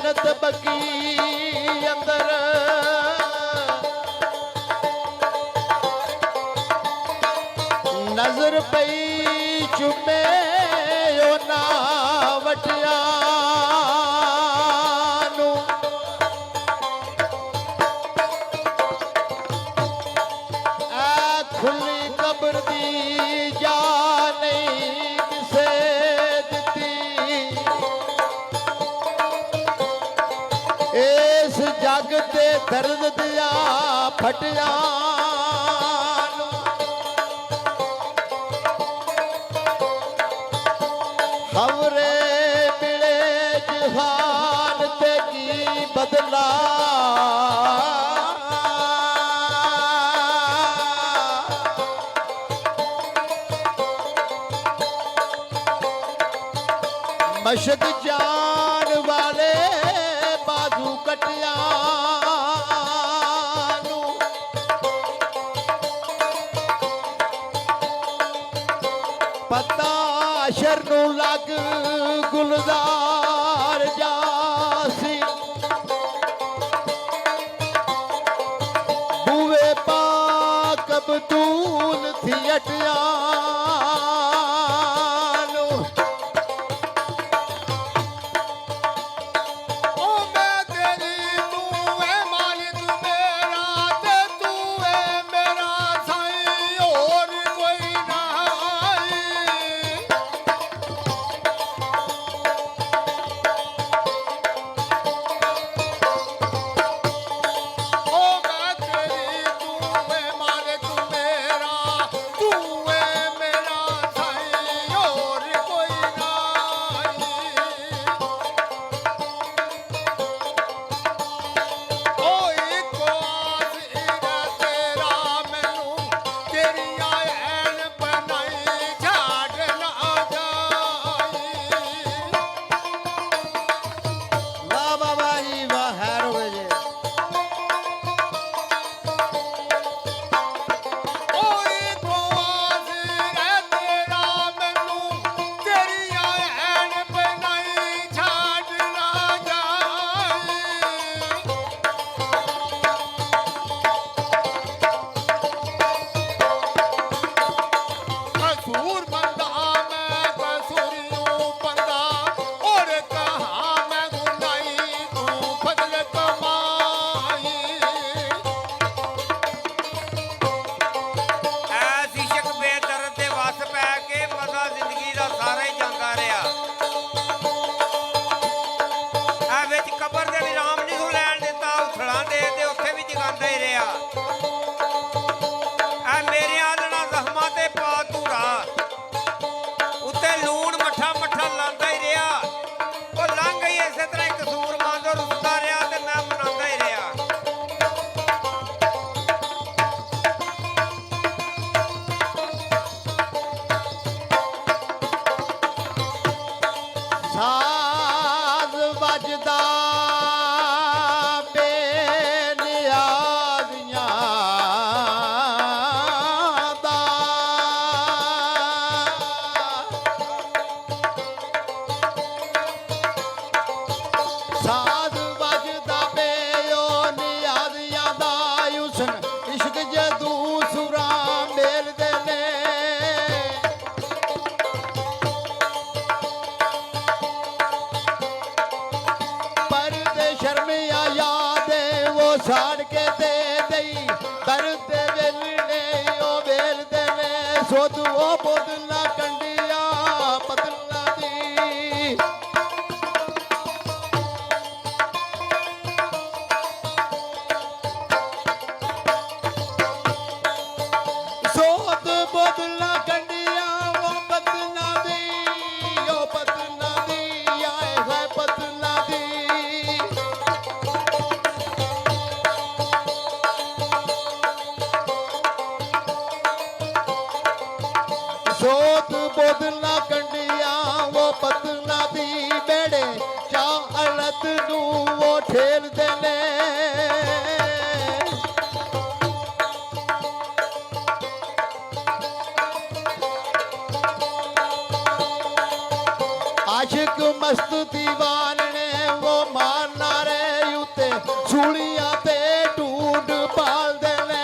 जन्नत बगी अंदर नजर पई चुमे ना वटिया खुली कब्र दी जा नहीं किसे दिती इस जग ते दर्द दिया फटिया हमरे मिले जहान ते की बदला मशक जान वाले बाजू कटिया पता शर नू लग गुलजार जासी बूवे पाक बतूल थी अटिया साज बजदा बेनियाज़ियां दा साज बजदा बेनियाज़ियां दा हुस्न इश्क जदू सुरा मेलदे ने शर्मिया याद वो साड़ के दे दई दर्द वेलने ओ वेल देने सोद वो बोदला कंडिया पतला दी सोद बोदला कंडिया वो पतला दी ओ पतला दी आए है पतला दी सोत बोदला कंडिया वो पतना दी बेड़े चाहत नू वो ठेल देने आशिक मस्त दीवान ने वो मारना रे उत्ते सूलियां ते ढूंढ पालदे ने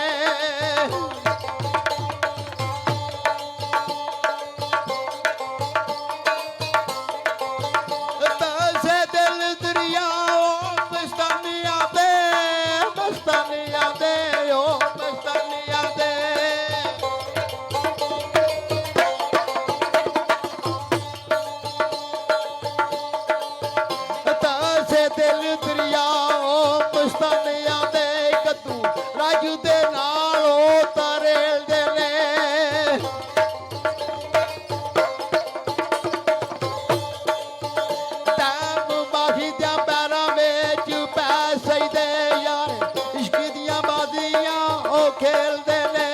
तसे दिल दरियाओ मस्तानियां दे ओ मस्तानियां दे तसे दिल दरियाओ मस्तानियां दे कद्दू राजू दे नाल ओ तारेल दे ने ਟਾਈਮ ਮਾਹੀ ਦਿਆਂ ਪੈਰਾਂ ਵਿੱਚ ਪੈ ਸਜਦੇ ਯਾਰ ਇਸ਼ਕ ਦੀਆਂ ਬਾਜ਼ੀਆਂ ਉਹ ਖੇਲਦੇ ਨੇ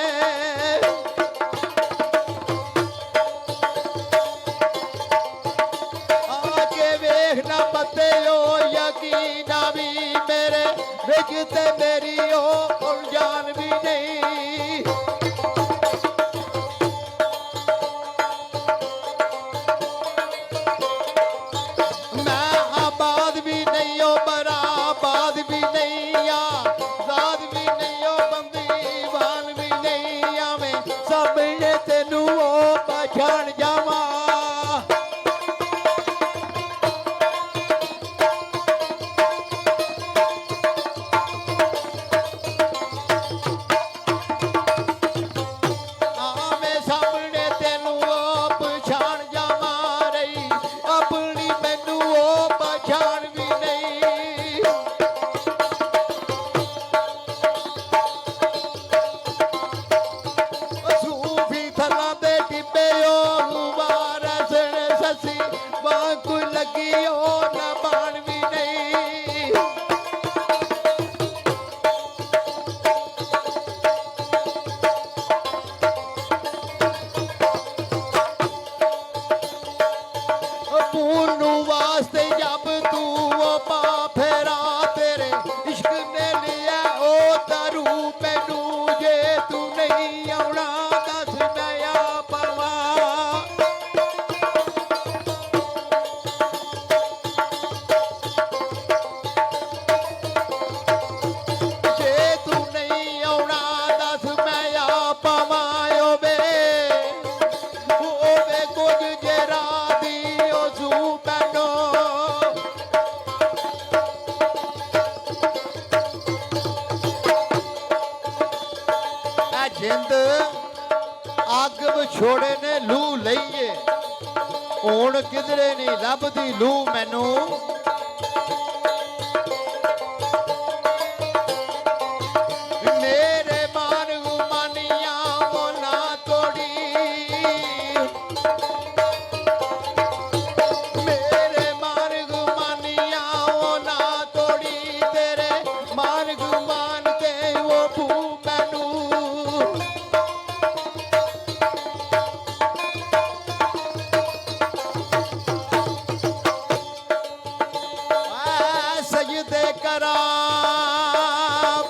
ਆ ਕੇ ਵੇਖਣਾ ਪੱਤਿਓ ਯਕੀਨਾ ਵੀ ਮੇਰੇ ਵਿੱਚ ਤੇ ਮੇਰੀ ਉਹ ਉਲਝਾਨ ਵੀ ਨਹੀਂ मैं आबाद भी नहीं हो बराबाद भी नहीं या जाद भी नहीं हो बंदीवान भी नहीं या मैं सब ये तेनू ओ पहचान जावा मैं सामने तेनू ओ पहचान जावा रही अपनी मैनू ओ पहचान भी नहीं सूफी थला दे टिब्बे ओ गुबारा सने ससी बांकु लगी ओ ना बाण भी नहीं पूर्णु वास्ते जब तू ओ पा फेरा तेरे इश्क ने लिया ओ दारू मैनू जे तू नहीं आउणा दस मैं आ पावा जे तू नहीं आउणा दस मैं आ पावा ओ वे कुछ जेरा दी ओ सू पैनो ਐ ਜਿੰਦ ਅੱਗ ਵਿਛੋੜੇ ਨੇ ਲੂ ਲਈਏ ਹੁਣ ਕਿਧਰੇ ਨਹੀਂ ਲੱਭਦੀ ਲੂ ਮੈਨੂੰ ਮੇਰੇ ਮਾਨ ਗੁਮਾਨੀਆਂ ਮੋਨਾ ਤੋੜੀ मेरे मान गुमानिया वो ना तोड़ी तेरे मान गुमान के वो भू मैनू सजदे करा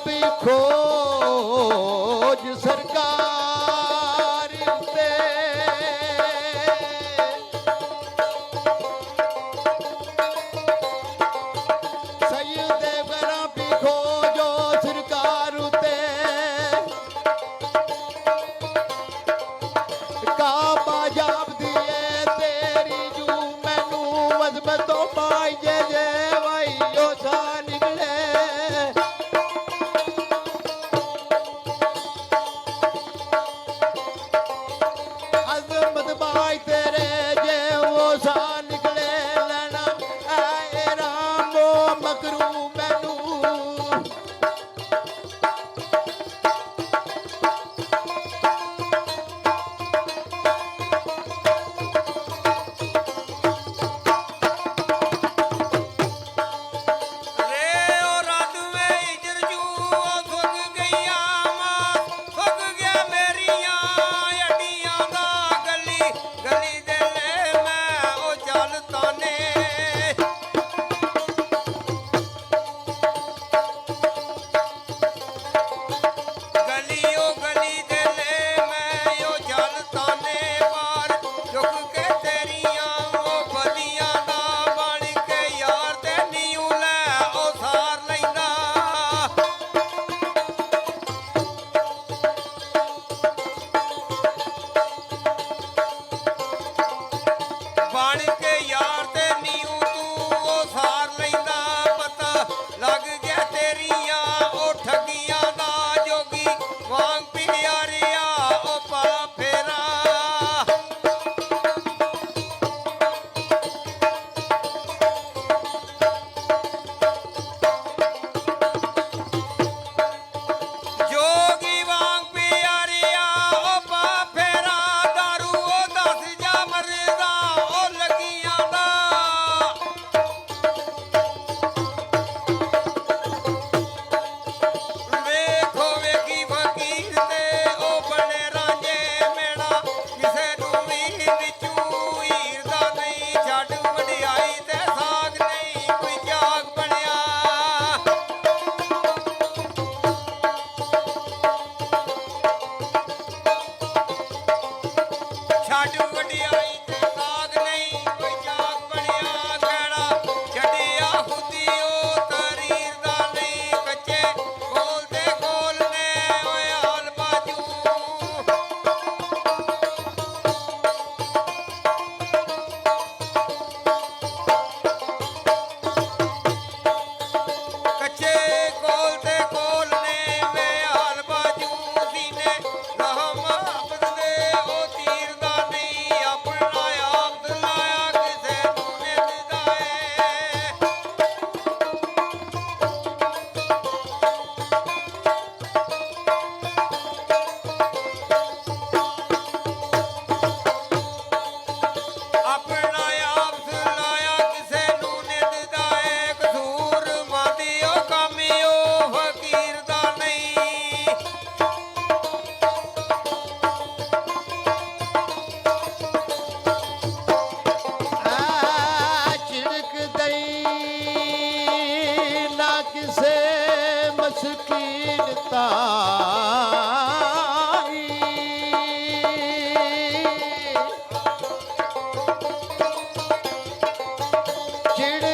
भी खोज सरकार ते सजदे करा भी खोजो सरकार उते काबा जाब दिए तेरी जू मैनू मजबतों पाई जे वाई ओ सा निकले अजमत बाई तेरे जे वो सा निकले लेना ऐ राम वो मकरू मैनू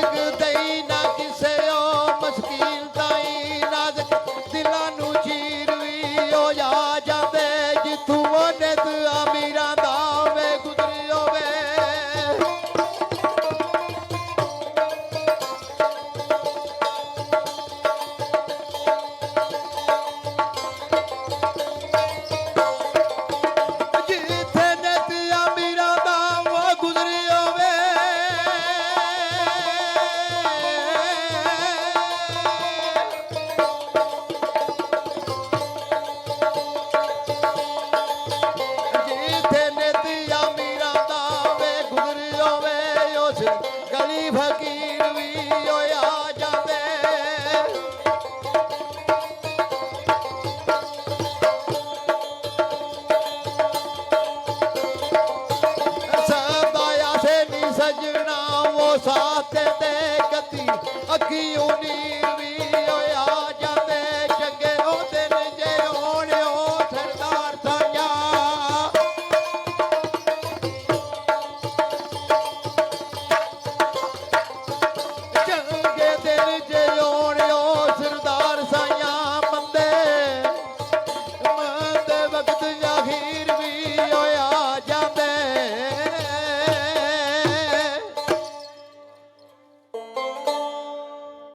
ਟਿਕਦੇ ਨਾ ਕਿਸੇ ਉਹ ਮੁਸ਼ਕਿਲ ਤਾਈ ਨਾਜ਼ਕ ਦਿਲਾਂ ਨੂੰ ਚੀਰ ਵੀ ਉਹ ਆ ਜਾਂਦੇ ਜਿੱਥੋਂ ਉਹ ਨਿਤ ਅਮੀਰਾਂ ਦਾ ਵੇ ਗੁਜ਼ਰੀ ਹੋਵੇ ਜਿੱਥੇ ਨਿਤ ਅਮੀਰਾਂ ਦਾ ਉਹ ਗੁਜ਼ਰੀ ਹੋਵੇ ਜਿੱਥੇ ਨਿਤ ਅਮੀਰਾਂ ਦਾ ਵੇ ਗੁਜ਼ਰੀ ਹੋਵੇ ਉਸ ਗਲੀ ਫਕੀਰ ਵੀ ਹੋਇਆ ਜਾਂਦੇ ਸਦਾਇਆ ਸੇ ਨੀ ਸਜਣਾ ਉਹ ਸਾਥ ਤੇ ਕਦੀ ਅੱਖੀਓਂ ਨੀਰ